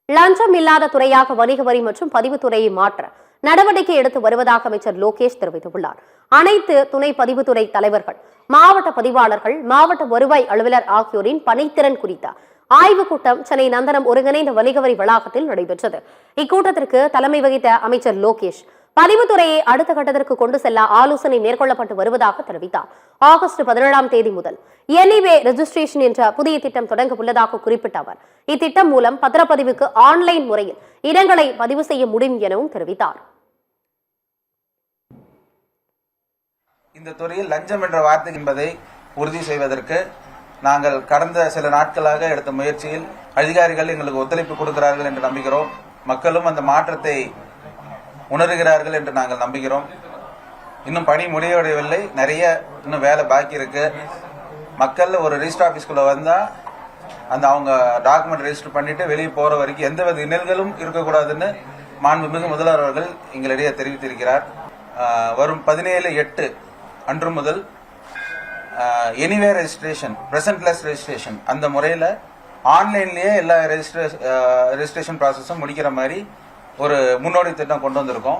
லஞ்சம் இல்லாத துறையாக வணிக வரி மற்றும் பதிவுத்துறையை மாற்ற நடவடிக்கை எடுத்து வருவதாக அமைச்சர் லோகேஷ் தெரிவித்துள்ளார். அனைத்து துணை பதிவுத்துறை தலைவர்கள், மாவட்ட பதிவாளர்கள், மாவட்ட வருவாய் அலுவலர் ஆகியோரின் பணித்திறன் குறித்த ஆய்வுக் கூட்டம் சென்னை நந்தனம் ஒருங்கிணைந்த வணிக வரி வளாகத்தில் நடைபெற்றது. இக்கூட்டத்திற்கு தலைமை வகித்த அமைச்சர் லோகேஷ் பதிவுத்துறையை அடுத்த கட்டத்திற்கு கொண்டு செல்ல ஆலோசனை மேற்கொள்ளப்பட்டு வருவதாக தெரிவித்தார். ஆகஸ்ட் 17ஆம் தேதி முதல் எனிவே ரெஜிஸ்ட்ரேஷன் என்ற புதிய திட்டம் தொடங்க உள்ளதாக குறிப்பிட்ட அவர், இத்திட்டம் மூலம் பத்திரப்பதிவுக்கு ஆன்லைன் முறையில் இடங்களை பதிவு செய்ய முடியும் எனவும் தெரிவித்தார். இந்த துறையில் லஞ்சம் என்ற வார்த்தை என்பதை உறுதி செய்வதற்கு நாங்கள் கடந்த சில நாட்களாக எடுத்த முயற்சியில் அதிகாரிகள் எங்களுக்கு ஒத்துழைப்பு கொடுக்கிறார்கள் என்று நம்புகிறோம். மக்களும் அந்த மாற்றத்தை உணர்கிறார்கள் என்று நாங்கள் நம்புகிறோம். இன்னும் பணி முடிவடையவில்லை, நிறைய இன்னும் வேலை பாக்கி இருக்கு. மக்கள் ஒரு ரெஜிஸ்டர் ஆபீஸ்குள்ள வந்தா அந்த அவங்க டாக்குமெண்ட் ரெஜிஸ்டர் பண்ணிட்டு வெளியே போற வரைக்கும் எந்தவித இன்னல்களும் இருக்கக்கூடாதுன்னு மாண்புமிகு முதல்வர் அவர்கள் எங்களிடையே தெரிவித்திருக்கிறார். வரும் 17/8 அன்று முதல் எனிவே ரெஜிஸ்ட்ரேஷன், பிரசன்ட்லெஸ் ரெஜிஸ்ட்ரேஷன் அந்த முறையில் ஆன்லைன்லயே எல்லா ரெஜிஸ்ட்ரேஷன் ப்ராசஸும் முடிக்கிற மாதிரி ஒரு முன்னோடி திட்டம் கொண்டு வந்திருக்கோம்.